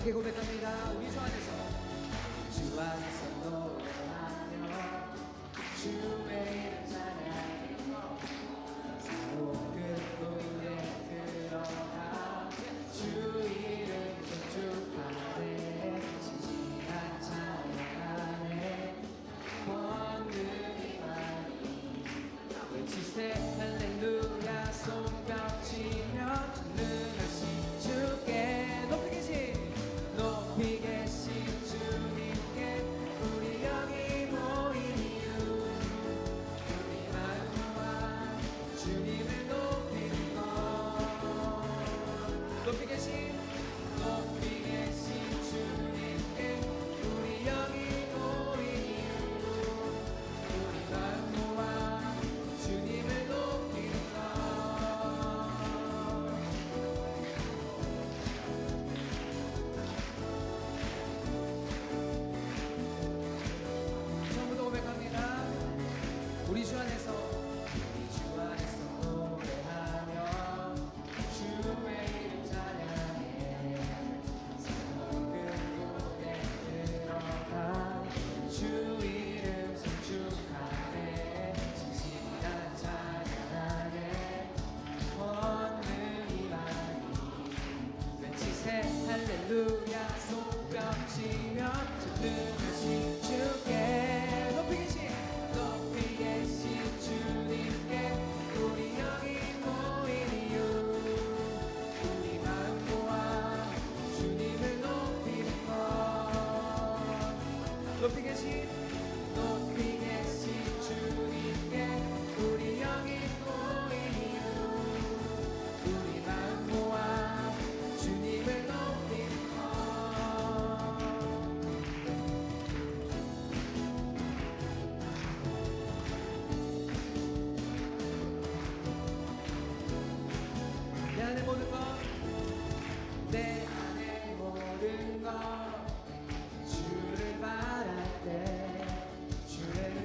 함께 고백합니다. 우리 주 안에서, 주 안에서 노래하며 주의 이름 찬양해. 새로운 꿈에 들어가 주 이름 존중하네. 진실한 찬양하네. 원능이 많이 외치세 할렐루야. 손뼉치며 전능하신 주께 높이 계신 주님께 우리 여기 모인 이유, 우리 마음과 주님을 높이는 것. 높이 계신 주님께 우리 여기 모인 이유, 우리 마음과 주님을 높이는 것. 처음부터 고백합니다. 우리 주 안에서, 우리 주 안에서 노래하며 주의 이름 찬양해. 새로운 꿈에 들어가 주 이름 송축하네. 진실한 찬양하네. 원능이 많이 외치세 할렐루야. 손뼉치며 전능하신 주께 높이 계신 주님께 우리 여기 모인 이유, 우리 마음 모아 주님을 높이는 것. 높이 계신 주님께 우리 여기 모인 이유, 우리 마음 모아 주님을 높이는 것. 내 안에 모든 것, 내 안에 모든 것 주를 바랄 때 주를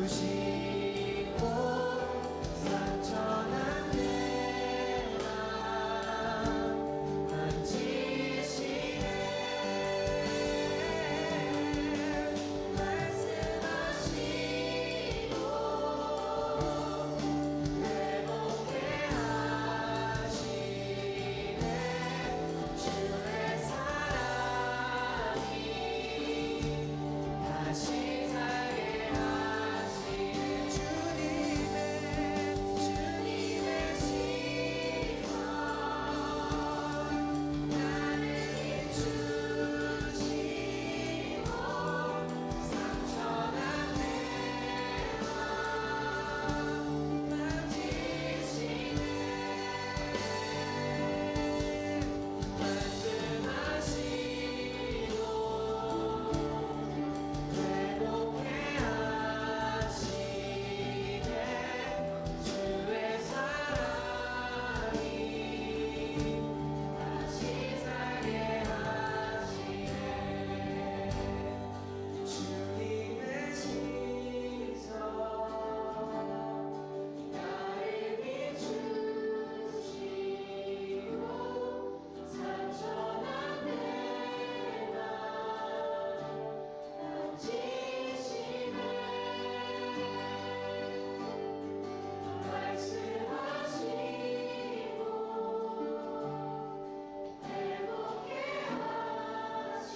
주시고 상처난 내 맘 만지시네 말씀하시고 회복해 하시네 주의 사랑이 다시 살게 하시네 주님의 시선 나를 비추시고 상처난 내 맘 만지시네 말씀하시고 회복해 하시네 주의 사랑이 다시 살게 하시네 주님의 시선 나를 비추시고 상처난 내 맘 만지시네 말씀하시고 회복해 하시네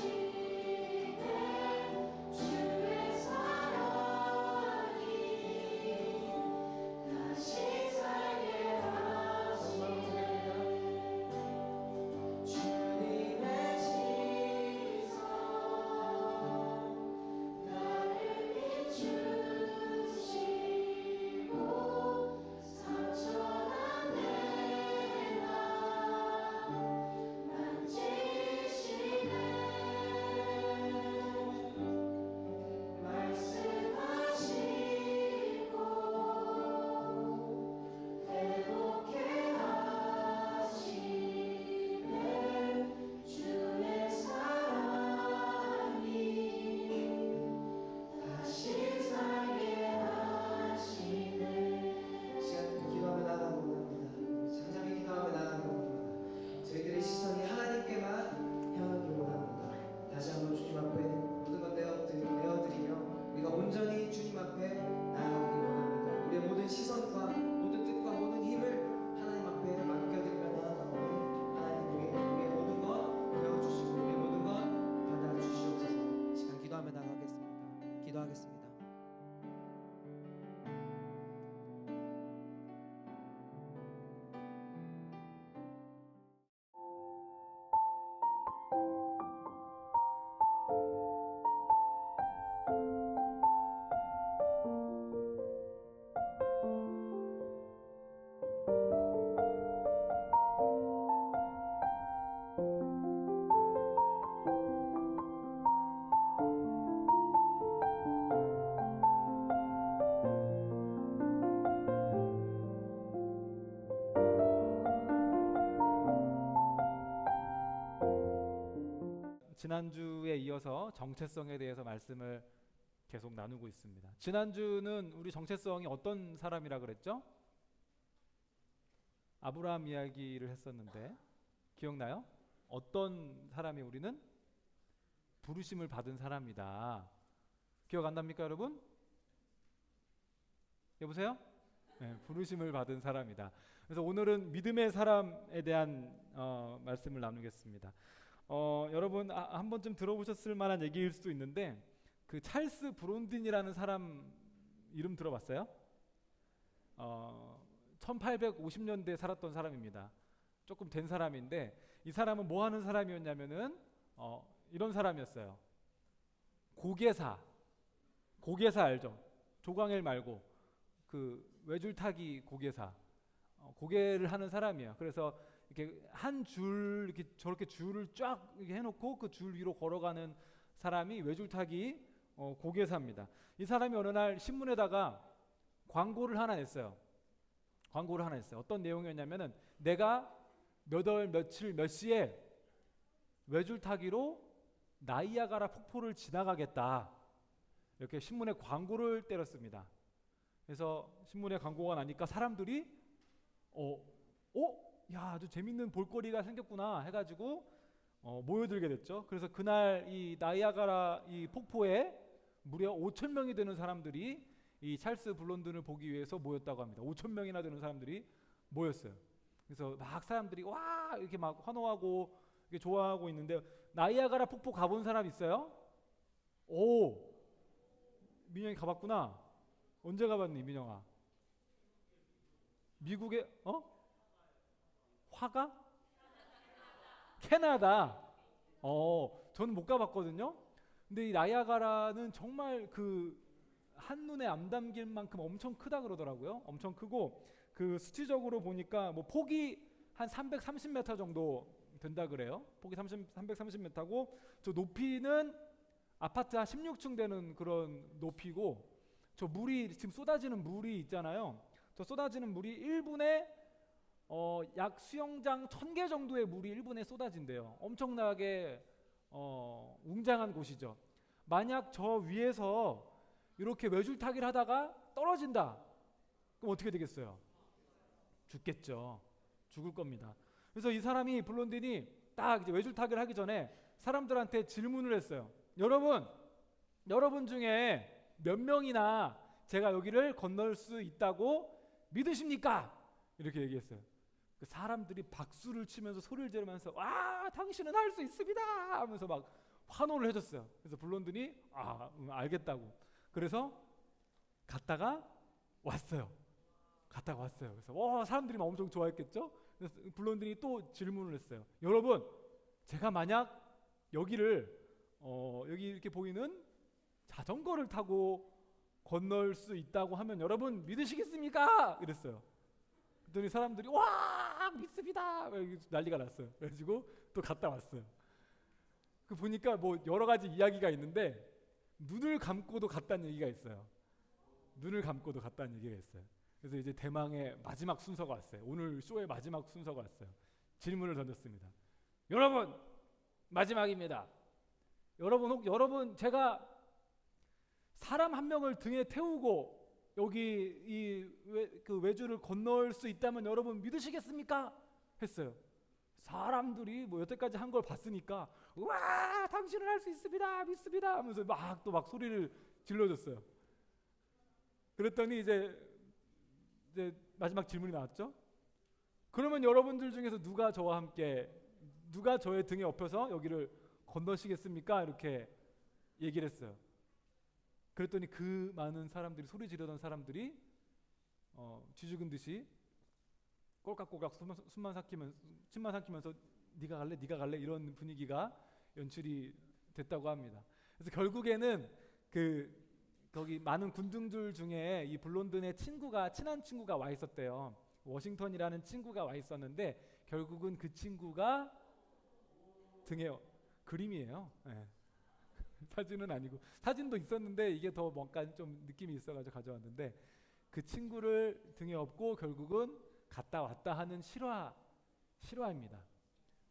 주의 사랑이 다시 살게 하시네 주님의 시선 나를 비추시고 상처난 내 맘 만지시네 말씀하시고 회복해 하시네 주의 사랑이 다시 살게 하시네 시간 기도하며 나가고 합니다. 장장히 기도하며 나가고 합니다. 저희들의 시선이 하나님께만 향하기 원합니다. 다시 한번 주님 앞에 모든 것 내어드리며 우리가 온전히 주님 앞에 나아가기 원합니다. 우리의 모든 시선과 모든 뜻과 모든 힘을 하나님 앞에 맡겨드리며 나아가오니 하나님 우리의 모든 것 배워주시고 우리의 모든 것 받아주시옵소서. 시간 기도하며 나가겠습니다. 기도하겠습니다. 지난주에 이어서 정체성에 대해서 말씀을 계속 나누고 있습니다. 지난주는 우리 정체성이 어떤 사람이라 그랬죠? 아브라함 이야기를 했었는데 기억나요? 어떤 사람이 우리는? 부르심을 받은 사람이다. 기억 안 납니까 여러분? 여보세요? 네, 부르심을 받은 사람이다. 그래서 오늘은 믿음의 사람에 대한 말씀을 나누겠습니다. 여러분 한 번쯤 들어보셨을 만한 얘기일 수도 있는데 그 찰스 브론딘이라는 사람 이름 들어봤어요? 1850년대에 살았던 사람입니다. 조금 된 사람인데 이 사람은 뭐 하는 사람이었냐면은 이런 사람이었어요. 고개사 알죠? 조광일 말고 그 외줄타기 고개사, 고개를 하는 사람이에요. 그래서 이렇게 한 줄 이렇게 저렇게 줄을 쫙 이렇게 해놓고 그 줄 위로 걸어가는 사람이 외줄타기 고개사입니다. 이 사람이 어느 날 신문에다가 광고를 하나 냈어요. 어떤 내용이었냐면은 내가 몇 월 며칠 몇 시에 외줄타기로 나이아가라 폭포를 지나가겠다. 이렇게 신문에 광고를 때렸습니다. 그래서 신문에 광고가 나니까 사람들이 야, 아주 재밌는 볼거리가 생겼구나 해가지고 모여들게 됐죠. 그래서 그날 이 나이아가라 이 폭포에 무려 5천 명이 되는 사람들이 이 찰스 블론든을 보기 위해서 모였다고 합니다. 5천 명이나 되는 사람들이 모였어요. 그래서 막 사람들이 와 이렇게 막 환호하고 이렇게 좋아하고 있는데, 나이아가라 폭포 가본 사람 있어요? 오, 민영이 가봤구나. 언제 가봤니, 민영아? 미국에 화가? 캐나다. 저는 못 가봤거든요. 근데 이 나이아가라는 정말 그 한눈에 안 담길 만큼 엄청 크다 그러더라고요. 엄청 크고 그 수치적으로 보니까 뭐 폭이 한 330m 정도 된다 그래요. 폭이 330m고 저 높이는 아파트 한 16층 되는 그런 높이고, 저 물이 지금 쏟아지는 물이 있잖아요. 저 쏟아지는 물이 1분에 약 수영장 1000개 정도의 물이 1분에 쏟아진대요. 엄청나게 웅장한 곳이죠. 만약 저 위에서 이렇게 외줄타기를 하다가 떨어진다, 그럼 어떻게 되겠어요? 죽겠죠. 죽을 겁니다. 그래서 이 사람이 블론딘이 딱 이제 외줄타기를 하기 전에 사람들한테 질문을 했어요. 여러분 중에 몇 명이나 제가 여기를 건널 수 있다고 믿으십니까? 이렇게 얘기했어요. 그 사람들이 박수를 치면서 소리를 지르면서 와, 당신은 할 수 있습니다 하면서 막 환호를 해줬어요. 그래서 블론든이 알겠다고. 그래서 갔다가 왔어요. 그래서 사람들이 막 엄청 좋아했겠죠. 그래서 블론든이 또 질문을 했어요. 여러분, 제가 만약 여기를 여기 이렇게 보이는 자전거를 타고 건널 수 있다고 하면 여러분 믿으시겠습니까? 이랬어요. 그랬더니 사람들이 와, 믿습니다 난리가 났어요. 그래가지고 또 갔다 왔어요. 그 보니까 뭐 여러 가지 이야기가 있는데 눈을 감고도 갔다는 얘기가 있어요. 그래서 이제 대망의 마지막 순서가 왔어요. 오늘 쇼의 마지막 순서가 왔어요. 질문을 던졌습니다. 여러분, 마지막입니다. 여러분 제가 사람 한 명을 등에 태우고 여기 그 외주를 건널 수 있다면 여러분 믿으시겠습니까? 했어요. 사람들이 뭐 여태까지 한 걸 봤으니까 와, 당신은 할 수 있습니다, 믿습니다 하면서 막 소리를 질러줬어요. 그랬더니 이제 마지막 질문이 나왔죠. 그러면 여러분들 중에서 누가 저의 등에 업혀서 여기를 건너시겠습니까? 이렇게 얘기를 했어요. 그랬더니 그 많은 사람들이, 소리 지르던 사람들이 쥐죽은 듯이 꼴깍꼴깍 침만 삼키면서 네가 갈래 이런 분위기가 연출이 됐다고 합니다. 그래서 결국에는 거기 많은 군중들 중에 이 블론든의 친한 친구가 와 있었대요. 워싱턴이라는 친구가 와 있었는데 결국은 그 친구가 등에 그림이에요. 네. 사진은 아니고, 사진도 있었는데 이게 더 뭔가 좀 느낌이 있어가지고 가져왔는데, 그 친구를 등에 업고 결국은 갔다 왔다 하는 실화입니다.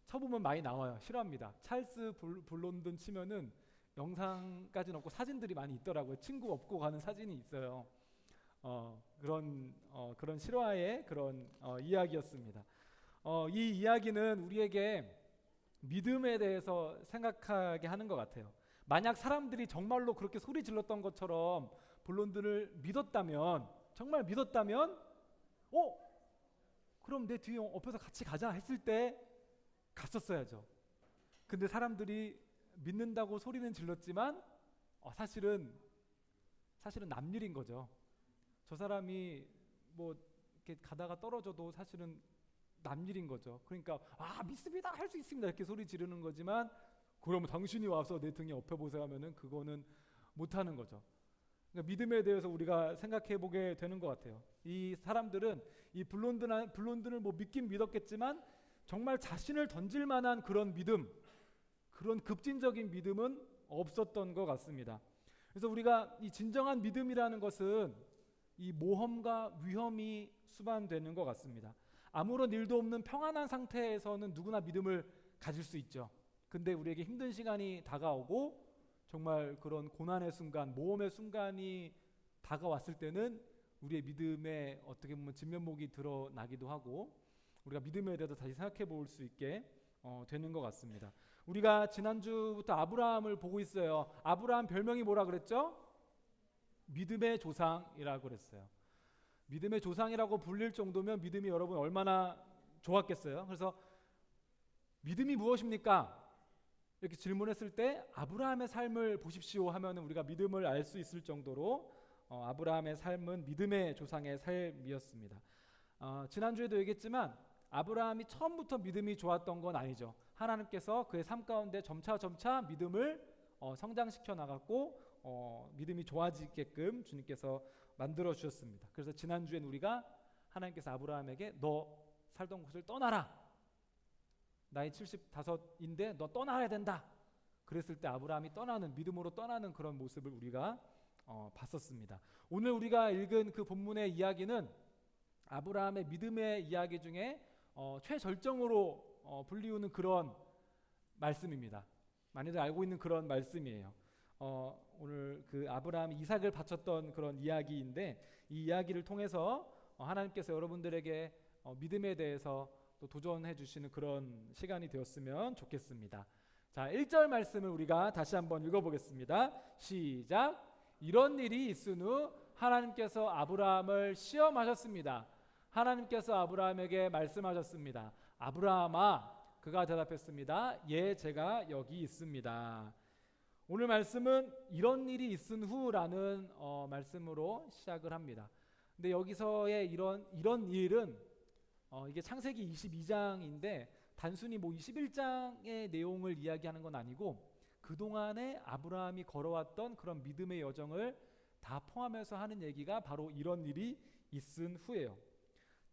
쳐보면 많이 나와요. 실화입니다. 찰스 블론든 치면은 영상까지는 없고 사진들이 많이 있더라고요. 친구 업고 가는 사진이 있어요. 그런 실화의 그런 이야기였습니다. 이 이야기는 우리에게 믿음에 대해서 생각하게 하는 것 같아요. 만약 사람들이 정말로 그렇게 소리 질렀던 것처럼 블론든을 정말 믿었다면 그럼 내 뒤에 업혀서 같이 가자 했을 때 갔었어야죠. 근데 사람들이 믿는다고 소리는 질렀지만 사실은 남일인 거죠. 저 사람이 뭐 이렇게 가다가 떨어져도 사실은 남일인 거죠. 그러니까 믿습니다, 할 수 있습니다 이렇게 소리 지르는 거지만, 그러면 당신이 와서 내 등에 업혀보세요 하면은 그거는 못하는 거죠. 그러니까 믿음에 대해서 우리가 생각해 보게 되는 것 같아요. 이 사람들은 이 블론든을 뭐 믿긴 믿었겠지만 정말 자신을 던질 만한 그런 믿음, 그런 급진적인 믿음은 없었던 것 같습니다. 그래서 우리가 이 진정한 믿음이라는 것은 이 모험과 위험이 수반되는 것 같습니다. 아무런 일도 없는 평안한 상태에서는 누구나 믿음을 가질 수 있죠. 근데 우리에게 힘든 시간이 다가오고 정말 그런 고난의 순간, 모험의 순간이 다가왔을 때는 우리의 믿음에 어떻게 보면 진면목이 드러나기도 하고 우리가 믿음에 대해서 다시 생각해 볼 수 있게 되는 것 같습니다. 우리가 지난주부터 아브라함을 보고 있어요. 아브라함 별명이 뭐라 그랬죠? 믿음의 조상이라고 그랬어요. 믿음의 조상이라고 불릴 정도면 믿음이 여러분 얼마나 좋았겠어요. 그래서 믿음이 무엇입니까? 이렇게 질문했을 때 아브라함의 삶을 보십시오 하면 우리가 믿음을 알 수 있을 정도로 아브라함의 삶은 믿음의 조상의 삶이었습니다. 지난주에도 얘기했지만 아브라함이 처음부터 믿음이 좋았던 건 아니죠. 하나님께서 그의 삶 가운데 점차 믿음을 성장시켜 나갔고 믿음이 좋아지게끔 주님께서 만들어 주셨습니다. 그래서 지난주엔 우리가 하나님께서 아브라함에게 너 살던 곳을 떠나라. 나이 75인데 너 떠나야 된다. 그랬을 때 아브라함이 떠나는 믿음으로 떠나는 그런 모습을 우리가 봤었습니다. 오늘 우리가 읽은 그 본문의 이야기는 아브라함의 믿음의 이야기 중에 최절정으로 불리우는 그런 말씀입니다. 많이들 알고 있는 그런 말씀이에요. 오늘 그 아브라함이 이삭을 바쳤던 그런 이야기인데 이 이야기를 통해서 하나님께서 여러분들에게 믿음에 대해서 또 도전해 주시는 그런 시간이 되었으면 좋겠습니다. 자, 1절 말씀을 우리가 다시 한번 읽어보겠습니다. 시작. 이런 일이 있은 후 하나님께서 아브라함을 시험하셨습니다. 하나님께서 아브라함에게 말씀하셨습니다. 아브라함아, 그가 대답했습니다. 예, 제가 여기 있습니다. 오늘 말씀은 이런 일이 있은 후라는 말씀으로 시작을 합니다. 근데 여기서의 이런 일은 이게 창세기 22장인데 단순히 뭐 21장의 내용을 이야기하는 건 아니고 그동안에 아브라함이 걸어왔던 그런 믿음의 여정을 다 포함해서 하는 얘기가 바로 이런 일이 있은 후예요.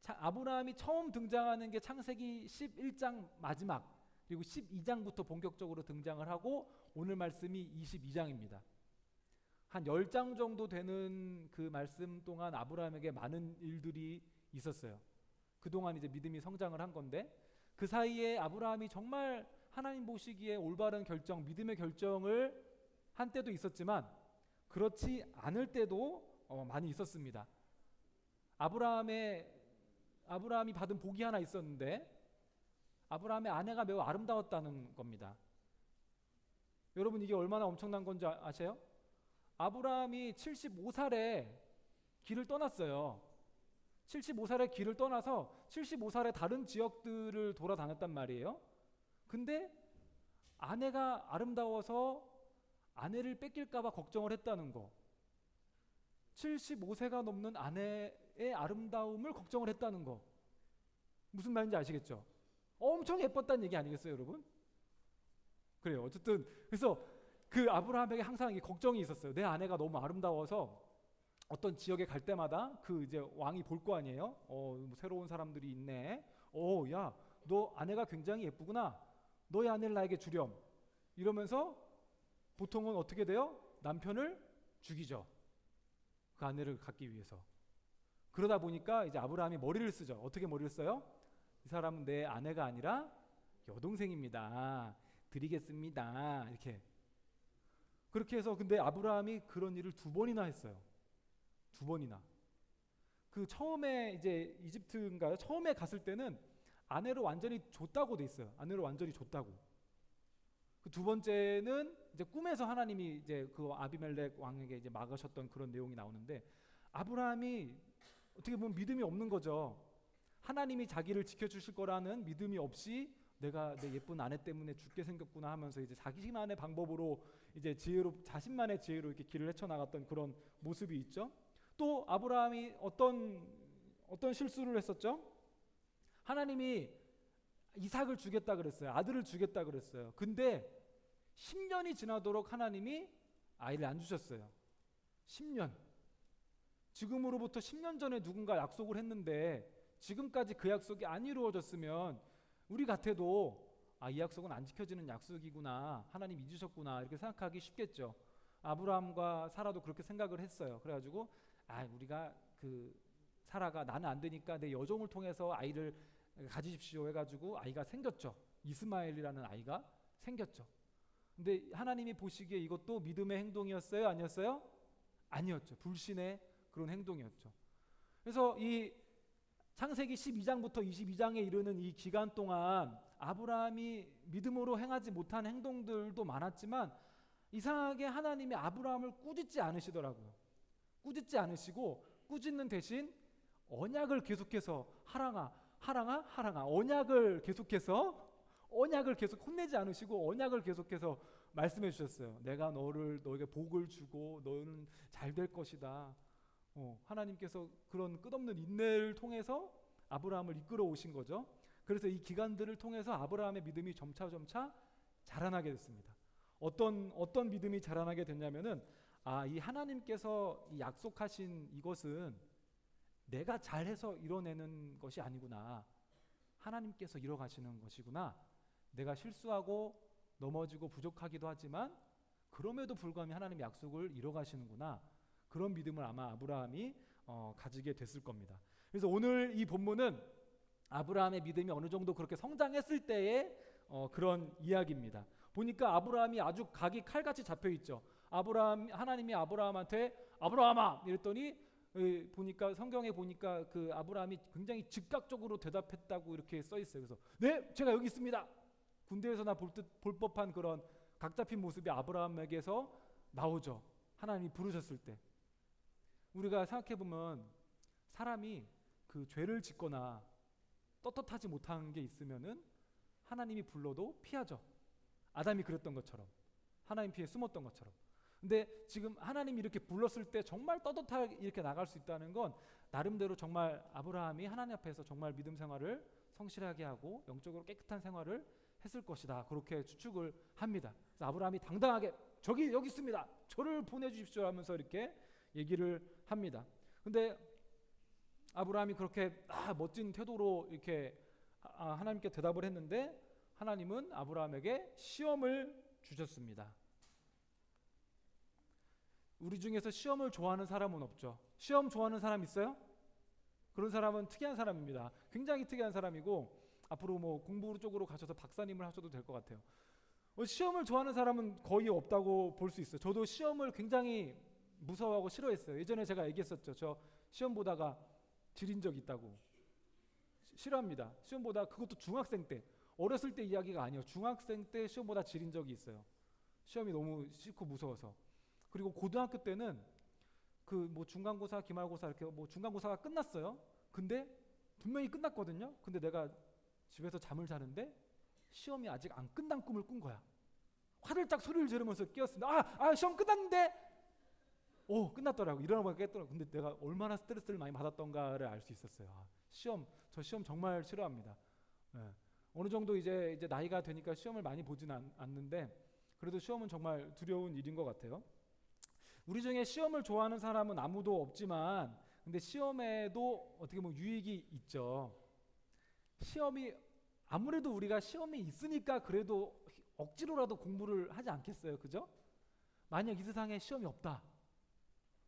아브라함이 처음 등장하는 게 창세기 11장 마지막 그리고 12장부터 본격적으로 등장을 하고 오늘 말씀이 22장입니다. 한 10장 정도 되는 그 말씀 동안 아브라함에게 많은 일들이 있었어요. 그동안 이제 믿음이 성장을 한 건데 그 사이에 아브라함이 정말 하나님 보시기에 올바른 결정, 믿음의 결정을 한 때도 있었지만 그렇지 않을 때도 많이 있었습니다. 아브라함이 받은 복이 하나 있었는데 아브라함의 아내가 매우 아름다웠다는 겁니다. 여러분 이게 얼마나 엄청난 건지 아세요? 아브라함이 75살에 길을 떠났어요. 75살에 길을 떠나서 75살에 다른 지역들을 돌아다녔단 말이에요. 근데 아내가 아름다워서 아내를 뺏길까 봐 걱정을 했다는 거. 75세가 넘는 아내의 아름다움을 걱정을 했다는 거. 무슨 말인지 아시겠죠? 엄청 예뻤다는 얘기 아니겠어요, 여러분? 그래요. 어쨌든 그래서 그 아브라함에게 항상 이 걱정이 있었어요. 내 아내가 너무 아름다워서 어떤 지역에 갈 때마다 그 이제 왕이 볼 거 아니에요. 뭐 새로운 사람들이 있네. 야, 너 아내가 굉장히 예쁘구나. 너의 아내를 나에게 주렴. 이러면서 보통은 어떻게 돼요? 남편을 죽이죠. 그 아내를 갖기 위해서. 그러다 보니까 이제 아브라함이 머리를 쓰죠. 어떻게 머리를 써요? 이 사람은 내 아내가 아니라 여동생입니다. 드리겠습니다. 이렇게. 그렇게 해서 근데 아브라함이 그런 일을 2번이나 했어요. 2번이나. 그 처음에 이제 이집트인가요? 처음에 갔을 때는 아내를 완전히 줬다고 돼 있어요. 아내를 완전히 줬다고. 그 2번째는 이제 꿈에서 하나님이 이제 그 아비멜렉 왕에게 이제 막으셨던 그런 내용이 나오는데 아브라함이 어떻게 보면 믿음이 없는 거죠. 하나님이 자기를 지켜주실 거라는 믿음이 없이 내가 내 예쁜 아내 때문에 죽게 생겼구나 하면서 이제 자기만의 방법으로 이제 자신만의 지혜로 이렇게 길을 헤쳐나갔던 그런 모습이 있죠. 또 아브라함이 어떤 실수를 했었죠? 하나님이 이삭을 주겠다 그랬어요. 아들을 주겠다 그랬어요. 근데 10년이 지나도록 하나님이 아이를 안 주셨어요. 10년. 지금으로부터 10년 전에 누군가 약속을 했는데 지금까지 그 약속이 안 이루어졌으면 우리 같아도 이 약속은 안 지켜지는 약속이구나. 하나님 잊으셨구나. 이렇게 생각하기 쉽겠죠. 아브라함과 사라도 그렇게 생각을 했어요. 그래가지고 우리가 그 사라가 나는 안 되니까 내 여종을 통해서 아이를 가지십시오 해가지고 아이가 생겼죠. 이스마엘이라는 아이가 생겼죠. 근데 하나님이 보시기에 이것도 믿음의 행동이었어요? 아니었어요? 아니었죠. 불신의 그런 행동이었죠. 그래서 이 창세기 12장부터 22장에 이르는 이 기간 동안 아브라함이 믿음으로 행하지 못한 행동들도 많았지만 이상하게 하나님이 아브라함을 꾸짖지 않으시더라고요. 꾸짖지 않으시고 꾸짖는 대신 언약을 계속해서 하랑아 언약을 계속 혼내지 않으시고 언약을 계속해서 말씀해 주셨어요. 내가 너에게 복을 주고 너는 잘 될 것이다. 하나님께서 그런 끝없는 인내를 통해서 아브라함을 이끌어 오신 거죠. 그래서 이 기간들을 통해서 아브라함의 믿음이 점차 자라나게 됐습니다. 어떤 믿음이 자라나게 됐냐면은 이 하나님께서 이 약속하신 이것은 내가 잘해서 이뤄내는 것이 아니구나. 하나님께서 이뤄가시는 것이구나. 내가 실수하고 넘어지고 부족하기도 하지만 그럼에도 불구하고 하나님의 약속을 이뤄가시는구나. 그런 믿음을 아마 아브라함이 가지게 됐을 겁니다. 그래서 오늘 이 본문은 아브라함의 믿음이 어느 정도 그렇게 성장했을 때의 그런 이야기입니다. 보니까 아브라함이 아주 각이 칼같이 잡혀 있죠. 하나님이 아브라함한테 아브라함아 이랬더니 보니까 성경에 보니까 그 아브라함이 굉장히 즉각적으로 대답했다고 이렇게 써 있어요. 그래서 네, 제가 여기 있습니다. 군대에서나 볼 법한 그런 각 잡힌 모습이 아브라함에게서 나오죠. 하나님이 부르셨을 때. 우리가 생각해 보면 사람이 그 죄를 짓거나 떳떳하지 못한 게 있으면은 하나님이 불러도 피하죠. 아담이 그랬던 것처럼, 하나님 피해 숨었던 것처럼. 근데 지금 하나님이 이렇게 불렀을 때 정말 떳떳하게 이렇게 나갈 수 있다는 건 나름대로 정말 아브라함이 하나님 앞에서 정말 믿음 생활을 성실하게 하고 영적으로 깨끗한 생활을 했을 것이다. 그렇게 추측을 합니다. 그래서 아브라함이 당당하게 여기 있습니다. 저를 보내주십시오 하면서 이렇게 얘기를 합니다. 근데 아브라함이 그렇게 멋진 태도로 이렇게 하나님께 대답을 했는데 하나님은 아브라함에게 시험을 주셨습니다. 우리 중에서 시험을 좋아하는 사람은 없죠. 시험 좋아하는 사람 있어요? 그런 사람은 특이한 사람입니다. 굉장히 특이한 사람이고 앞으로 뭐 공부 쪽으로 가셔서 박사님을 하셔도 될 것 같아요. 시험을 좋아하는 사람은 거의 없다고 볼 수 있어요. 저도 시험을 굉장히 무서워하고 싫어했어요. 예전에 제가 얘기했었죠. 저 시험 보다가 지린 적 있다고. 싫어합니다. 시험 보다 그것도 중학생 때. 어렸을 때 이야기가 아니에요. 중학생 때 시험 보다 지린 적이 있어요. 시험이 너무 싫고 무서워서. 그리고 고등학교 때는 그 뭐 중간고사, 기말고사 이렇게 뭐 중간고사가 끝났어요. 근데 분명히 끝났거든요. 근데 내가 집에서 잠을 자는데 시험이 아직 안 끝난 꿈을 꾼 거야. 화들짝 소리를 지르면서 깨었습니다. 시험 끝났는데 끝났더라고. 일어나보니까 깼더라고. 근데 내가 얼마나 스트레스를 많이 받았던가를 알 수 있었어요. 저 시험 정말 싫어합니다. 네. 어느 정도 이제 나이가 되니까 시험을 많이 보진 않는데 그래도 시험은 정말 두려운 일인 것 같아요. 우리 중에 시험을 좋아하는 사람은 아무도 없지만 근데 시험에도 어떻게 보면 유익이 있죠. 아무래도 우리가 시험이 있으니까 그래도 억지로라도 공부를 하지 않겠어요. 그죠? 만약 이 세상에 시험이 없다.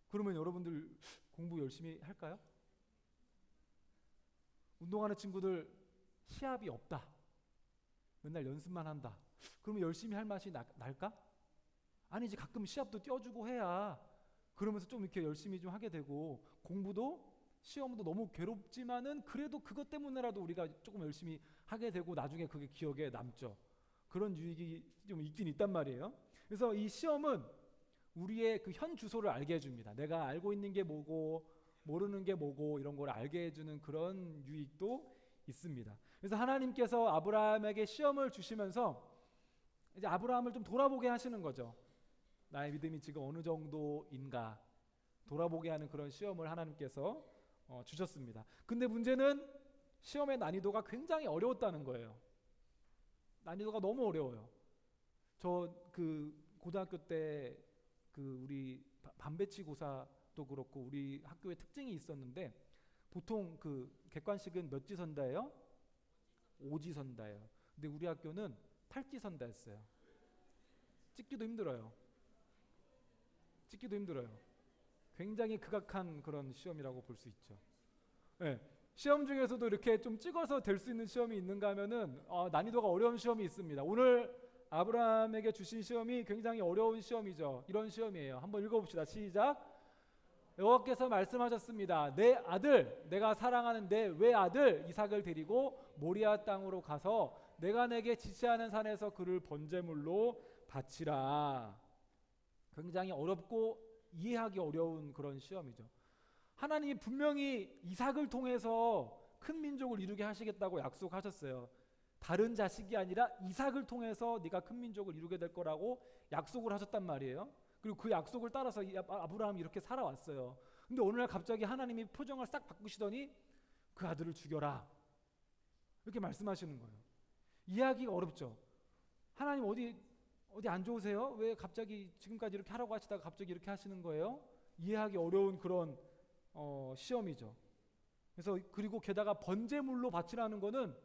그러면 여러분들 공부 열심히 할까요? 운동하는 친구들 시합이 없다. 맨날 연습만 한다. 그러면 열심히 할 맛이 날까? 아니지, 가끔 시합도 뛰어주고 해야 그러면서 좀 이렇게 열심히 좀 하게 되고 공부도 시험도 너무 괴롭지만은 그래도 그것 때문에라도 우리가 조금 열심히 하게 되고 나중에 그게 기억에 남죠. 그런 유익이 좀 있긴 있단 말이에요. 그래서 이 시험은 우리의 그 현 주소를 알게 해줍니다. 내가 알고 있는 게 뭐고 모르는 게 뭐고 이런 걸 알게 해주는 그런 유익도 있습니다. 그래서 하나님께서 아브라함에게 시험을 주시면서 이제 아브라함을 좀 돌아보게 하시는 거죠. 나의 믿음이 지금 어느 정도인가 돌아보게 하는 그런 시험을 하나님께서 주셨습니다. 근데 문제는 시험의 난이도가 굉장히 어려웠다는 거예요. 난이도가 너무 어려워요. 저 그 고등학교 때 그 우리 반배치 고사도 그렇고 우리 학교에 특징이 있었는데 보통 그 객관식은 몇 지선다예요? 5지선다예요. 근데 우리 학교는 8지선다였어요. 찍기도 힘들어요. 굉장히 극악한 그런 시험이라고 볼 수 있죠. 네. 시험 중에서도 이렇게 좀 찍어서 될 수 있는 시험이 있는가 하면은 난이도가 어려운 시험이 있습니다. 오늘 아브라함에게 주신 시험이 굉장히 어려운 시험이죠. 이런 시험이에요. 한번 읽어봅시다. 시작. 여호와께서 말씀하셨습니다. 내 아들, 내가 사랑하는 내 외아들 이삭을 데리고 모리아 땅으로 가서 내가 내게 지시하는 산에서 그를 번제물로 바치라. 굉장히 어렵고 이해하기 어려운 그런 시험이죠. 하나님이 분명히 이삭을 통해서 큰 민족을 이루게 하시겠다고 약속하셨어요. 다른 자식이 아니라 이삭을 통해서 네가 큰 민족을 이루게 될 거라고 약속을 하셨단 말이에요. 그리고 그 약속을 따라서 아브라함이 이렇게 살아왔어요. 근데 어느 날 갑자기 하나님이 표정을 싹 바꾸시더니 그 아들을 죽여라 이렇게 말씀하시는 거예요. 이해하기가 어렵죠. 하나님 어디 안 좋으세요? 왜 갑자기 지금까지 이렇게 하라고 하시다가 갑자기 이렇게 하시는 거예요? 이해하기 어려운 그런 시험이죠. 그래서 그리고 게다가 번제물로 바치라는 거는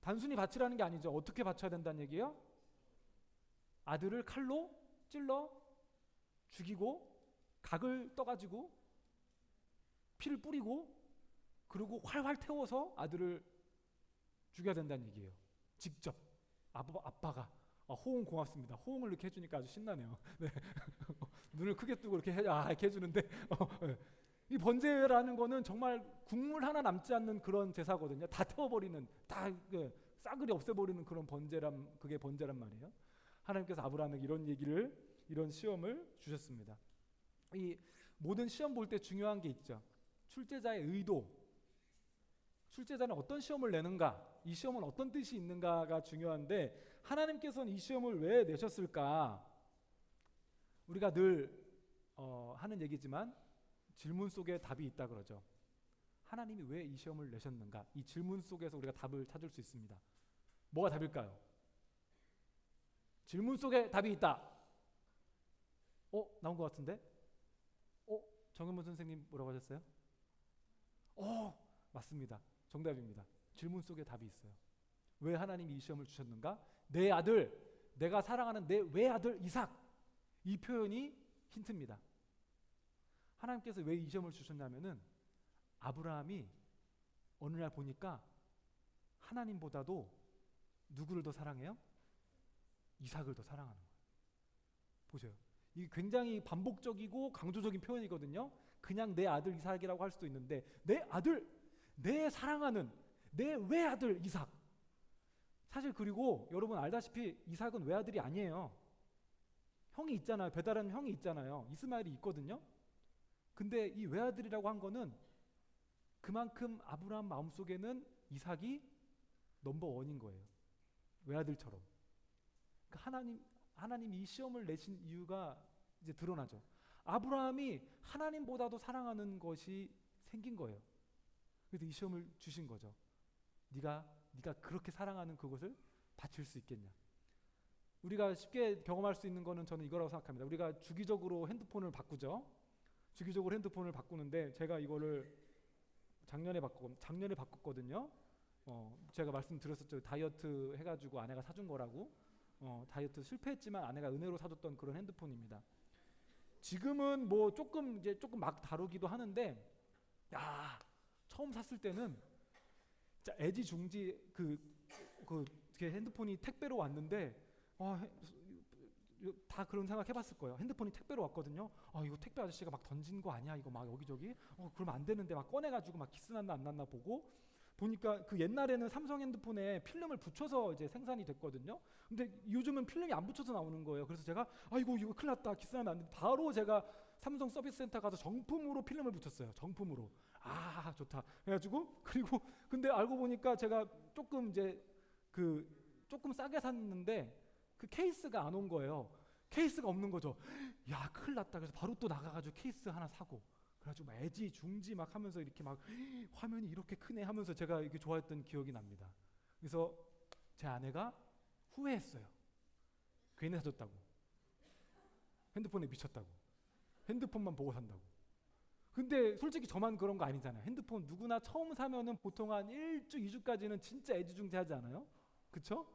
단순히 바치라는 게 아니죠. 어떻게 바쳐야 된다는 얘기예요? 아들을 칼로 찔러 죽이고 각을 떠가지고 피를 뿌리고 그리고 활활 태워서 아들을 죽여야 된다는 얘기예요. 직접 아빠가 호응 고맙습니다. 호응을 이렇게 해주니까 아주 신나네요. 네. 눈을 크게 뜨고 이렇게 이렇게 해주는데 네. 이 번제라는 거는 정말 국물 하나 남지 않는 그런 제사거든요. 다 태워버리는, 다 싸그리 없애버리는 그런 그게 번제란 말이에요. 하나님께서 아브라함에게 이런 시험을 주셨습니다. 이 모든 시험 볼 때 중요한 게 있죠. 출제자의 의도. 출제자는 어떤 시험을 내는가, 이 시험은 어떤 뜻이 있는가가 중요한데 하나님께서는 이 시험을 왜 내셨을까? 우리가 늘 하는 얘기지만 질문 속에 답이 있다 그러죠. 하나님이 왜 이 시험을 내셨는가? 이 질문 속에서 우리가 답을 찾을 수 있습니다. 뭐가 답일까요? 질문 속에 답이 있다. 나온 것 같은데? 정현문 선생님 뭐라고 하셨어요? 맞습니다. 정답입니다. 질문 속에 답이 있어요. 왜 하나님이 이 시험을 주셨는가? 내 아들, 내가 사랑하는 내 외아들 이삭. 이 표현이 힌트입니다. 하나님께서 왜 이 시험을 주셨냐면은 아브라함이 어느 날 보니까 하나님보다도 누구를 더 사랑해요? 이삭을 더 사랑하는 거예요. 보세요. 이게 굉장히 반복적이고 강조적인 표현이거든요. 그냥 내 아들 이삭이라고 할 수도 있는데 내 아들, 내 사랑하는 내 외아들 이삭. 사실 그리고 여러분 알다시피 이삭은 외아들이 아니에요. 형이 있잖아요. 배다른 형이 있잖아요. 이스마엘이 있거든요. 근데 이 외아들이라고 한 거는 그만큼 아브라함 마음속에는 이삭이 넘버 원인 거예요. 외아들처럼. 그러니까 하나님이 이 시험을 내신 이유가 이제 드러나죠. 아브라함이 하나님보다도 사랑하는 것이 생긴 거예요. 그래서 이 시험을 주신 거죠. 네가 그렇게 사랑하는 그것을 바칠 수 있겠냐. 우리가 쉽게 경험할 수 있는 거는 저는 이거라고 생각합니다. 우리가 주기적으로 핸드폰을 바꾸죠. 주기적으로 핸드폰을 바꾸는데 제가 이거를 작년에 바꿨거든요. 제가 말씀드렸었죠. 다이어트 해가지고 아내가 사준 거라고. 다이어트 실패했지만 아내가 은혜로 사줬던 그런 핸드폰입니다. 지금은 뭐 조금 막 다루기도 하는데, 처음 샀을 때는 진짜 애지중지 그 핸드폰이 택배로 왔는데 다 그런 생각 해봤을 거예요. 핸드폰이 택배로 왔거든요. 이거 택배 아저씨가 막 던진 거 아니야? 이거 막 여기저기 그러면 안 되는데 막 꺼내가지고 막 기스 났나 안 났나 보니까 그 옛날에는 삼성 핸드폰에 필름을 붙여서 이제 생산이 됐거든요. 근데 요즘은 필름이 안 붙여서 나오는 거예요. 그래서 제가 이거 큰일 났다. 기스 나면 안 돼. 바로 제가 삼성 서비스 센터 가서 정품으로 필름을 붙였어요. 정품으로. 좋다. 그래가지고 근데 알고 보니까 제가 조금 조금 싸게 샀는데 그 케이스가 안 온 거예요. 케이스가 없는 거죠. 큰일 났다. 그래서 바로 또 나가가지고 케이스 하나 사고. 그래가지고 막 애지중지 막 하면서 이렇게 막 화면이 이렇게 크네 하면서 제가 이렇게 좋아했던 기억이 납니다. 그래서 제 아내가 후회했어요. 괜히 사줬다고. 핸드폰에 미쳤다고. 핸드폰만 보고 산다고. 근데 솔직히 저만 그런 거 아니잖아요. 핸드폰 누구나 처음 사면은 보통 한 1주, 2주까지는 진짜 애지중지 하지 않아요? 그쵸?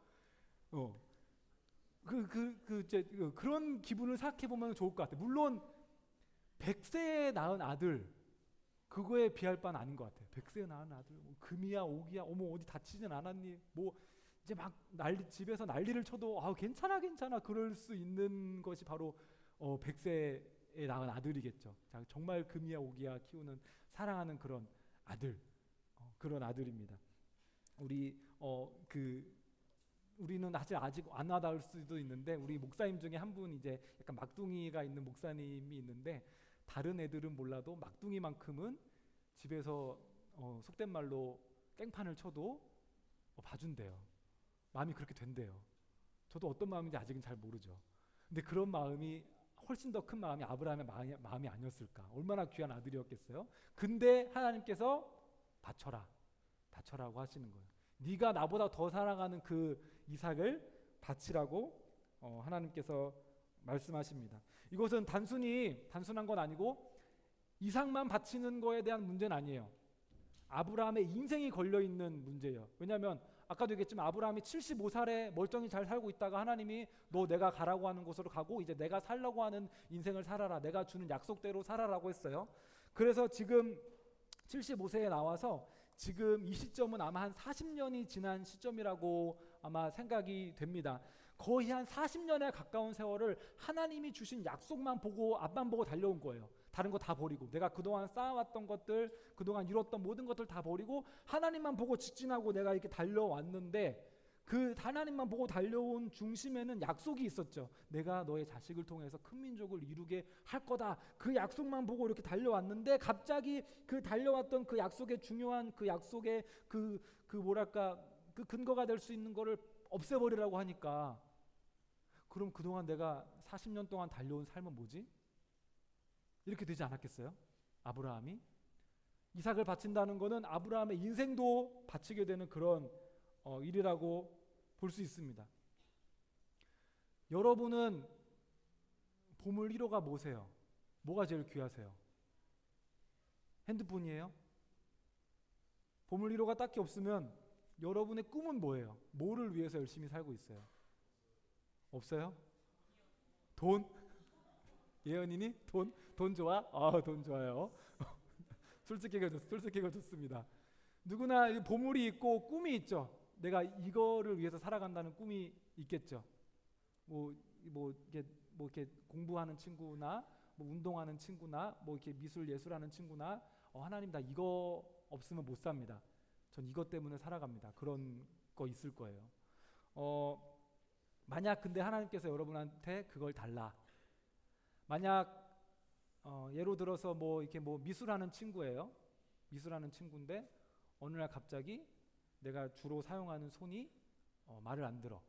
그런 기분을 생각해 보면 좋을 것 같아요. 물론 100세에 낳은 아들 그거에 비할 바는 아닌 것 같아요. 100세에 낳은 아들 금이야 옥이야 어디 다치진 않았니? 이제 막 집에서 난리를 쳐도 괜찮아 그럴 수 있는 것이 바로 100세의 낳은 아들이겠죠. 자, 정말 금이야 오기야 키우는 사랑하는 그런 아들, 그런 아들입니다. 우리 우리는 아직 안 와닿을 수도 있는데 우리 목사님 중에 한 분 이제 약간 막둥이가 있는 목사님이 있는데 다른 애들은 몰라도 막둥이만큼은 집에서 속된 말로 깽판을 쳐도 봐준대요. 마음이 그렇게 된대요. 저도 어떤 마음인지 아직은 잘 모르죠. 근데 그런 마음이 훨씬 더 큰 마음이 아브라함의 마음이 아니었을까. 얼마나 귀한 아들이었겠어요. 근데 하나님께서 바쳐라고 하시는 거예요. 네가 나보다 더 사랑하는 그 이삭을 바치라고 하나님께서 말씀하십니다. 이것은 단순한 건 아니고 이삭만 바치는 거에 대한 문제는 아니에요. 아브라함의 인생이 걸려있는 문제예요. 왜냐하면 아까도 얘기했지만 아브라함이 75살에 멀쩡히 잘 살고 있다가 하나님이 너 내가 가라고 하는 곳으로 가고 이제 내가 살려고 하는 인생을 살아라. 내가 주는 약속대로 살아라고 했어요. 그래서 지금 75세에 나와서 지금 이 시점은 아마 한 40년이 지난 시점이라고 아마 생각이 됩니다. 거의 한 40년에 가까운 세월을 하나님이 주신 약속만 보고 앞만 보고 달려온 거예요. 다른 거 다 버리고 내가 그동안 쌓아왔던 것들, 그동안 이뤘던 모든 것들 다 버리고 하나님만 보고 직진하고 내가 이렇게 달려왔는데 그 하나님만 보고 달려온 중심에는 약속이 있었죠. 내가 너의 자식을 통해서 큰 민족을 이루게 할 거다. 그 약속만 보고 이렇게 달려왔는데 갑자기 그 달려왔던 그 약속의 중요한 그 약속의 그 근거가 될 수 있는 거를 없애버리라고 하니까 그럼 그동안 내가 40년 동안 달려온 삶은 뭐지? 이렇게 되지 않았겠어요? 아브라함이 이삭을 바친다는 것은 아브라함의 인생도 바치게 되는 그런 일이라고 볼 수 있습니다. 여러분은 보물 1호가 뭐세요? 뭐가 제일 귀하세요? 핸드폰이에요? 보물 1호가 딱히 없으면 여러분의 꿈은 뭐예요? 뭐를 위해서 열심히 살고 있어요? 없어요? 돈? 예언이니? 돈 좋아? 돈 좋아요. 솔직히가 좋습니다. 누구나 보물이 있고 꿈이 있죠. 내가 이거를 위해서 살아간다는 꿈이 있겠죠. 이렇게 공부하는 친구나 운동하는 친구나 이렇게 미술 예술하는 친구나 하나님 나 이거 없으면 못 삽니다. 전 이것 때문에 살아갑니다. 그런 거 있을 거예요. 만약 근데 하나님께서 여러분한테 그걸 달라. 만약 예로 들어서 미술하는 친구예요. 미술하는 친구인데 어느 날 갑자기 내가 주로 사용하는 손이 말을 안 들어.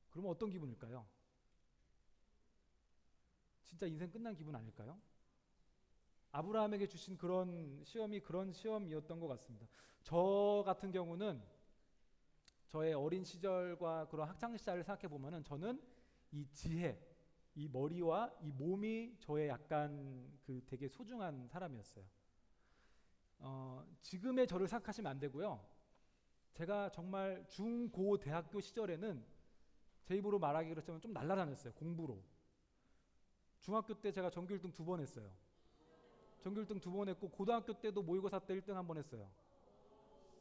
그러면 어떤 기분일까요? 진짜 인생 끝난 기분 아닐까요? 아브라함에게 주신 그런 시험이 그런 시험이었던 것 같습니다. 저 같은 경우는 저의 어린 시절과 그런 학창 시절을 생각해 보면은 저는 이 지혜, 이 머리와 이 몸이 저의 약간 되게 소중한 사람이었어요. 지금의 저를 생각하시면 안 되고요. 제가 정말 중고 대학교 시절에는 제 입으로 말하기 그렇지만 좀 날라다녔어요. 공부로. 중학교 때 제가 전교 1등 2번 했어요. 전교 1등 2번 했고 고등학교 때도 모의고사 때 1등 한 번 했어요.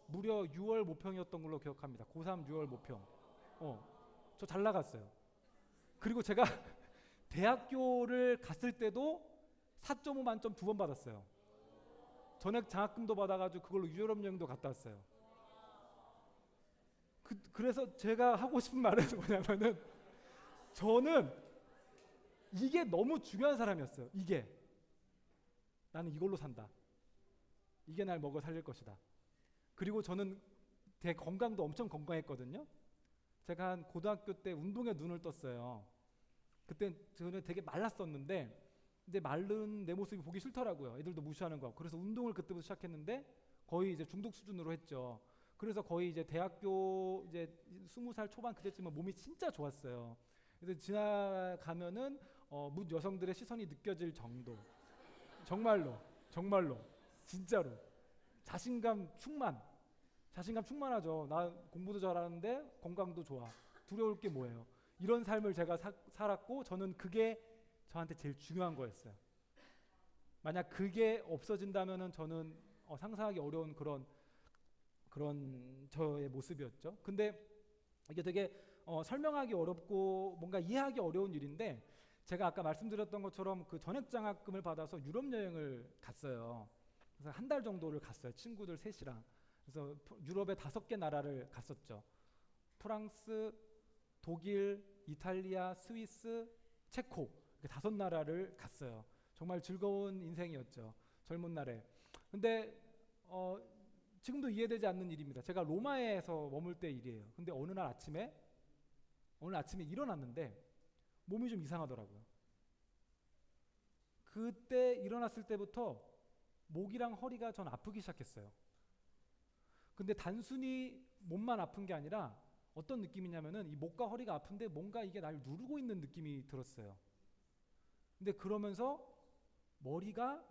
무려 6월 모평이었던 걸로 기억합니다. 고3 6월 모평. 저 잘 나갔어요. 그리고 제가 대학교를 갔을 때도 4.5 만점 2번 받았어요. 전액 장학금도 받아가지고 그걸로 유럽 여행도 갔다 왔어요. 그래서 제가 하고 싶은 말은 뭐냐면은 저는 이게 너무 중요한 사람이었어요. 이게 나는 이걸로 산다. 이게 날 먹여 살릴 것이다. 그리고 저는 건강도 엄청 건강했거든요. 제가 한 고등학교 때 운동에 눈을 떴어요. 그때 저는 되게 말랐었는데 근데 마른 내 모습이 보기 싫더라고요. 애들도 무시하는 거. 그래서 운동을 그때부터 시작했는데 거의 이제 중독 수준으로 했죠. 그래서 거의 이제 대학교 이제 20살 초반 그때쯤은 몸이 진짜 좋았어요. 그래서 지나가면은 여성들의 시선이 느껴질 정도. 정말로 진짜로 자신감 충만하죠. 나 공부도 잘하는데 건강도 좋아. 두려울 게 뭐예요? 이런 삶을 제가 살았고 저는 그게 저한테 제일 중요한 거였어요. 만약 그게 없어진다면은 저는 상상하기 어려운 그런 저의 모습이었죠. 근데 이게 되게 설명하기 어렵고 뭔가 이해하기 어려운 일인데 제가 아까 말씀드렸던 것처럼 그 전액 장학금을 받아서 유럽 여행을 갔어요. 그래서 한 달 정도를 갔어요. 친구들 셋이랑. 그래서 유럽의 5개 나라를 갔었죠. 프랑스, 독일, 이탈리아, 스위스, 체코, 이렇게 5나라를 갔어요. 정말 즐거운 인생이었죠. 젊은 날에. 근데 지금도 이해되지 않는 일입니다. 제가 로마에서 머물 때 일이에요. 근데 어느 아침에 일어났는데 몸이 좀 이상하더라고요. 그때 일어났을 때부터 목이랑 허리가 전 아프기 시작했어요. 근데 단순히 몸만 아픈 게 아니라 어떤 느낌이냐면은 이 목과 허리가 아픈데 뭔가 이게 날 누르고 있는 느낌이 들었어요. 근데 그러면서 머리가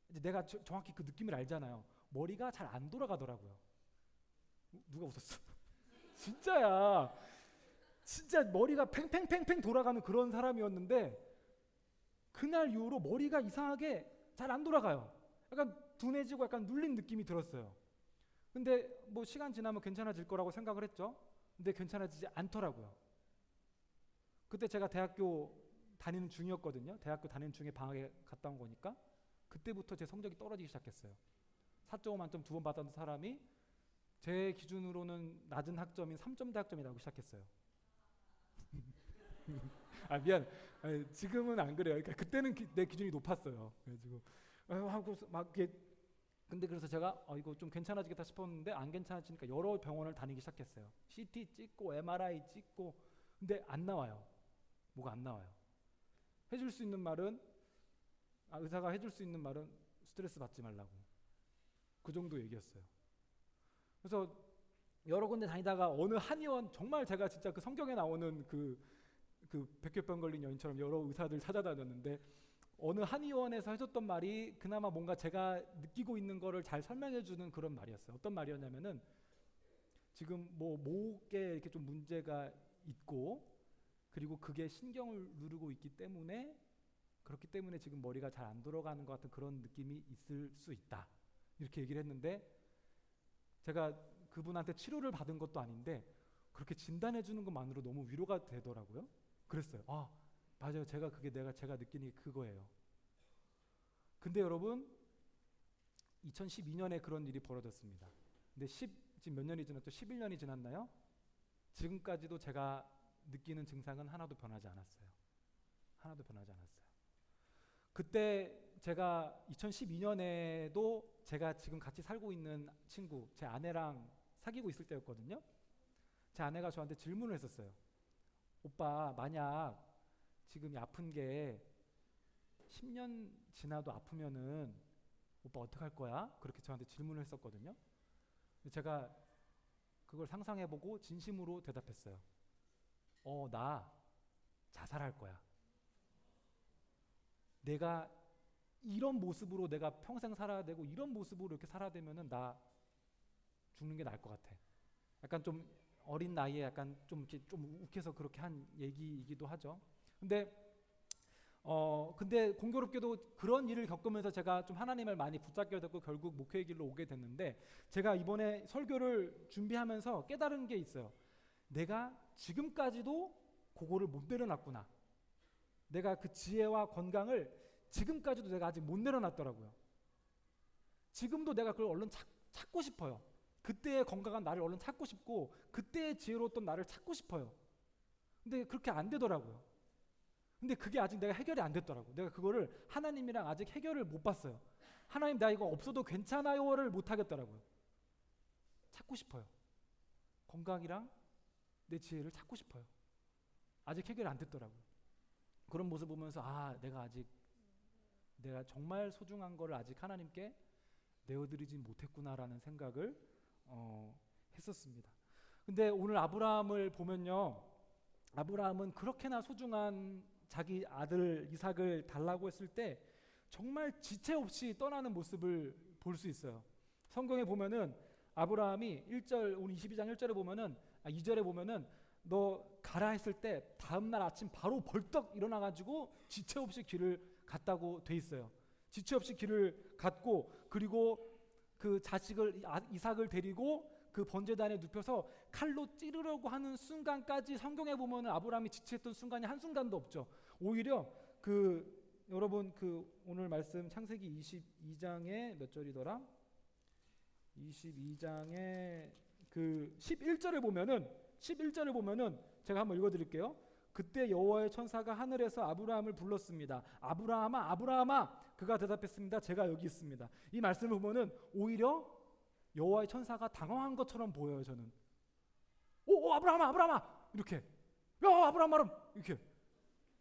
이제 내가 정확히 그 느낌을 알잖아요. 머리가 잘 안 돌아가더라고요. 누가 웃었어? 진짜야. 진짜 머리가 팽팽팽팽 돌아가는 그런 사람이었는데 그날 이후로 머리가 이상하게 잘 안 돌아가요. 약간 둔해지고 약간 눌린 느낌이 들었어요. 근데 뭐 시간 지나면 괜찮아질 거라고 생각을 했죠. 근데 괜찮아지지 않더라고요. 그때 제가 대학교 다니는 중이었거든요. 대학교 다니는 중에 방학에 갔다 온 거니까 그때부터 제 성적이 떨어지기 시작했어요. 4.5 만점 2번 받았던 사람이 제 기준으로는 낮은 학점인 3점 대학점이 나오기 시작했어요. 아 미안. 아니, 지금은 안 그래요. 그러니까 그때는 내 기준이 높았어요. 그래가지고 하고 막 이렇게 근데 그래서 제가 이거 좀 괜찮아지겠다 싶었는데 안 괜찮아지니까 여러 병원을 다니기 시작했어요. CT 찍고 MRI 찍고 근데 안 나와요. 뭐가 안 나와요. 해줄 수 있는 말은 의사가 해줄 수 있는 말은 스트레스 받지 말라고. 그 정도 얘기였어요. 그래서 여러 군데 다니다가 어느 한의원 정말 제가 진짜 그 성경에 나오는 그 백혈병 걸린 여인처럼 여러 의사들 찾아다녔는데 어느 한의원에서 해줬던 말이 그나마 뭔가 제가 느끼고 있는 거를 잘 설명해 주는 그런 말이었어요. 어떤 말이었냐면은 지금 뭐 목에 이렇게 좀 문제가 있고 그리고 그게 신경을 누르고 있기 때문에 그렇기 때문에 지금 머리가 잘 안 돌아가는 것 같은 그런 느낌이 있을 수 있다. 이렇게 얘기를 했는데 제가 그분한테 치료를 받은 것도 아닌데 그렇게 진단해 주는 것만으로 너무 위로가 되더라고요. 그랬어요. 맞아요. 제가 느끼는 게 그거예요. 근데 여러분 2012년에 그런 일이 벌어졌습니다. 근데 지금 몇 년이 지났죠? 11년이 지났나요? 지금까지도 제가 느끼는 증상은 하나도 변하지 않았어요. 하나도 변하지 않았어요. 그때 제가 2012년에도 제가 지금 같이 살고 있는 친구, 제 아내랑 사귀고 있을 때였거든요. 제 아내가 저한테 질문을 했었어요. 오빠 만약 지금 아픈 게 10년 지나도 아프면은 오빠 어떡할 거야? 그렇게 저한테 질문을 했었거든요. 제가 그걸 상상해보고 진심으로 대답했어요. 나 자살할 거야. 내가 이런 모습으로 내가 평생 살아야 되고 이런 모습으로 이렇게 살아야 되면은 나 죽는 게 나을 것 같아. 약간 좀 어린 나이에 약간 좀 욱해서 그렇게 한 얘기이기도 하죠. 근데 공교롭게도 그런 일을 겪으면서 제가 좀 하나님을 많이 붙잡게 됐고 결국 목회의 길로 오게 됐는데 제가 이번에 설교를 준비하면서 깨달은 게 있어요. 내가 지금까지도 그거를 못 내려놨구나. 내가 그 지혜와 건강을 지금까지도 내가 아직 못 내려놨더라고요. 지금도 내가 그걸 얼른 찾고 싶어요. 그때의 건강한 나를 얼른 찾고 싶고 그때의 지혜로웠던 나를 찾고 싶어요. 근데 그렇게 안 되더라고요. 근데 그게 아직 내가 해결이 안 됐더라고요. 내가 그거를 하나님이랑 아직 해결을 못 봤어요. 하나님 나 이거 없어도 괜찮아요를 못 하겠더라고요. 찾고 싶어요. 건강이랑 내 지혜를 찾고 싶어요. 아직 해결이 안 됐더라고요. 그런 모습 보면서 내가 정말 소중한 거를 아직 하나님께 내어드리지 못했구나라는 생각을 했었습니다. 근데 오늘 아브라함을 보면요, 아브라함은 그렇게나 소중한 자기 아들 이삭을 달라고 했을 때 정말 지체 없이 떠나는 모습을 볼 수 있어요. 성경에 보면은 아브라함이 1절 오늘 22장 1절에 보면은 2절에 보면은 너 가라 했을 때 다음 날 아침 바로 벌떡 일어나 가지고 지체 없이 길을 갔다고 돼 있어요. 지체 없이 길을 갔고 그리고 그 자식을 이삭을 데리고 그 번제단에 눕혀서 칼로 찌르려고 하는 순간까지 성경에 보면은 아브라함이 지체했던 순간이 한순간도 없죠. 오히려 여러분 오늘 말씀 창세기 22장의 몇 절이더라? 22장의 11절을 보면은 제가 한번 읽어드릴게요. 그때 여호와의 천사가 하늘에서 아브라함을 불렀습니다. 아브라함아, 아브라함아. 그가 대답했습니다. 제가 여기 있습니다. 이 말씀을 보면은 오히려 여호와의 천사가 당황한 것처럼 보여요. 저는. 오 아브라함아, 아브라함아. 이렇게. 야 아브라함 이렇게.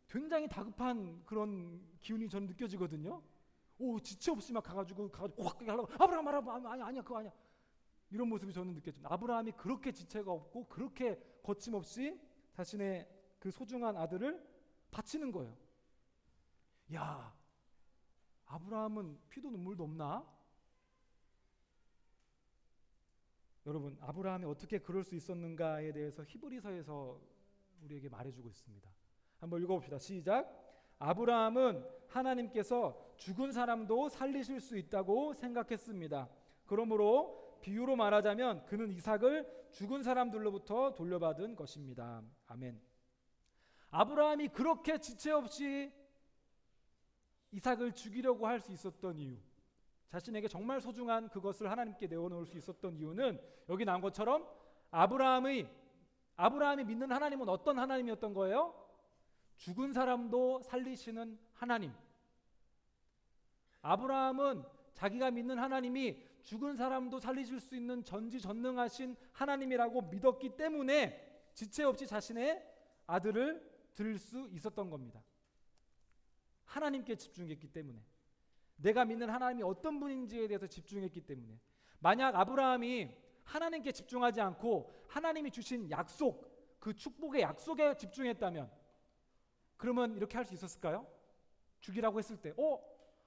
굉장히 다급한 그런 기운이 저는 느껴지거든요. 오 지체 없이 막 가가지고 확 하려고 아브라함 아니야 그거 아니야. 이런 모습이 저는 느껴집니다. 아브라함이 그렇게 지체가 없고 그렇게 거침없이 자신의 그 소중한 아들을 바치는 거예요. 야, 아브라함은 피도 눈물도 없나? 여러분, 아브라함이 어떻게 그럴 수 있었는가에 대해서 히브리서에서 우리에게 말해주고 있습니다. 한번 읽어봅시다. 시작. 아브라함은 하나님께서 죽은 사람도 살리실 수 있다고 생각했습니다. 그러므로 비유로 말하자면 그는 이삭을 죽은 사람들로부터 돌려받은 것입니다. 아멘. 아브라함이 그렇게 지체 없이 이삭을 죽이려고 할 수 있었던 이유, 자신에게 정말 소중한 그것을 하나님께 내어놓을 수 있었던 이유는 여기 나온 것처럼 아브라함이 믿는 하나님은 어떤 하나님이었던 거예요? 죽은 사람도 살리시는 하나님. 아브라함은 자기가 믿는 하나님이 죽은 사람도 살리실 수 있는 전지전능하신 하나님이라고 믿었기 때문에 지체 없이 자신의 아들을 드릴 수 있었던 겁니다. 하나님께 집중했기 때문에, 내가 믿는 하나님이 어떤 분인지에 대해서 집중했기 때문에. 만약 아브라함이 하나님께 집중하지 않고 하나님이 주신 약속, 그 축복의 약속에 집중했다면 그러면 이렇게 할 수 있었을까요? 죽이라고 했을 때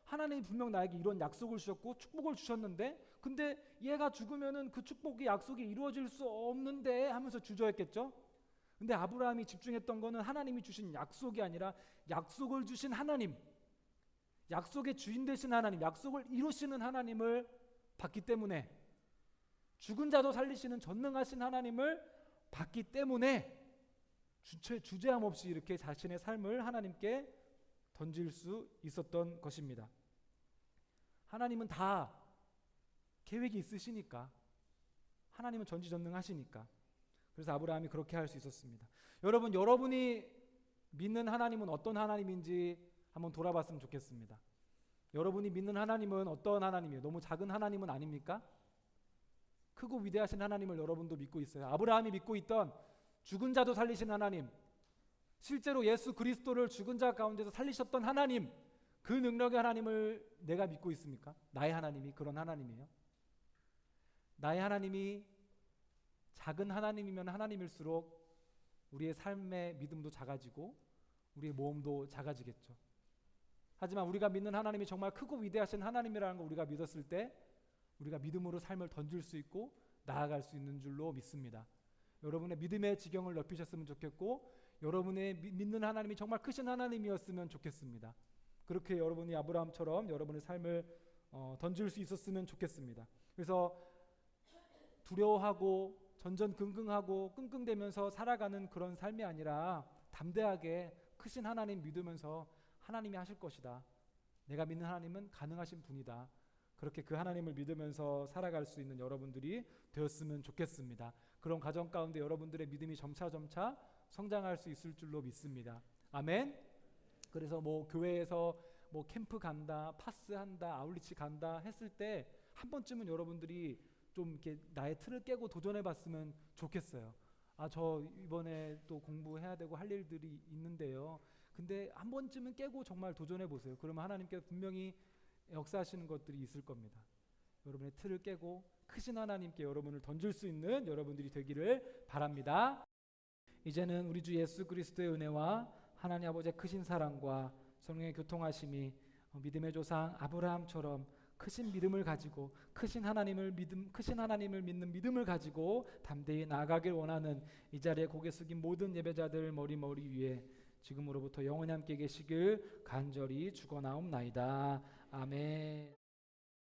하나님이 분명 나에게 이런 약속을 주셨고 축복을 주셨는데 근데 얘가 죽으면은 그 축복의 약속이 이루어질 수 없는데 하면서 주저했겠죠? 근데 아브라함이 집중했던 거는 하나님이 주신 약속이 아니라 약속을 주신 하나님, 약속의 주인 되신 하나님, 약속을 이루시는 하나님을 봤기 때문에, 죽은 자도 살리시는 전능하신 하나님을 봤기 때문에 주저함 없이 이렇게 자신의 삶을 하나님께 던질 수 있었던 것입니다. 하나님은 다 계획이 있으시니까, 하나님은 전지전능하시니까. 그래서 아브라함이 그렇게 할 수 있었습니다. 여러분이 믿는 하나님은 어떤 하나님인지 한번 돌아봤으면 좋겠습니다. 여러분이 믿는 하나님은 어떤 하나님이에요? 너무 작은 하나님은 아닙니까? 크고 위대하신 하나님을 여러분도 믿고 있어요. 아브라함이 믿고 있던 죽은 자도 살리신 하나님, 실제로 예수 그리스도를 죽은 자 가운데서 살리셨던 하나님, 그 능력의 하나님을 내가 믿고 있습니까? 나의 하나님이 그런 하나님이에요? 나의 하나님이 작은 하나님이면 하나님일수록 우리의 삶의 믿음도 작아지고 우리의 모험도 작아지겠죠. 하지만 우리가 믿는 하나님이 정말 크고 위대하신 하나님이라는 걸 우리가 믿었을 때 우리가 믿음으로 삶을 던질 수 있고 나아갈 수 있는 줄로 믿습니다. 여러분의 믿음의 지경을 넓히셨으면 좋겠고 여러분의 믿는 하나님이 정말 크신 하나님이었으면 좋겠습니다. 그렇게 여러분이 아브라함처럼 여러분의 삶을 던질 수 있었으면 좋겠습니다. 그래서 두려워하고 전전긍긍하고 끙끙대면서 살아가는 그런 삶이 아니라 담대하게 크신 하나님 믿으면서 하나님이 하실 것이다, 내가 믿는 하나님은 가능하신 분이다, 그렇게 그 하나님을 믿으면서 살아갈 수 있는 여러분들이 되었으면 좋겠습니다. 그런 과정 가운데 여러분들의 믿음이 점차 성장할 수 있을 줄로 믿습니다. 아멘. 그래서 교회에서 캠프 간다, 파스한다, 아울리치 간다 했을 때 한 번쯤은 여러분들이 좀 이렇게 나의 틀을 깨고 도전해봤으면 좋겠어요. 저 이번에 또 공부해야 되고 할 일들이 있는데요. 근데 한 번쯤은 깨고 정말 도전해보세요. 그러면 하나님께서 분명히 역사하시는 것들이 있을 겁니다. 여러분의 틀을 깨고 크신 하나님께 여러분을 던질 수 있는 여러분들이 되기를 바랍니다. 이제는 우리 주 예수 그리스도의 은혜와 하나님 아버지의 크신 사랑과 성령의 교통하심이 믿음의 조상 아브라함처럼 크신 믿음을 가지고 크신 하나님을 믿는 믿음을 가지고 담대히 나아가길 원하는 이 자리에 고개 숙인 모든 예배자들 머리 위에 지금으로부터 영원히 함께 계시길 간절히 축원하옵나이다. 아멘.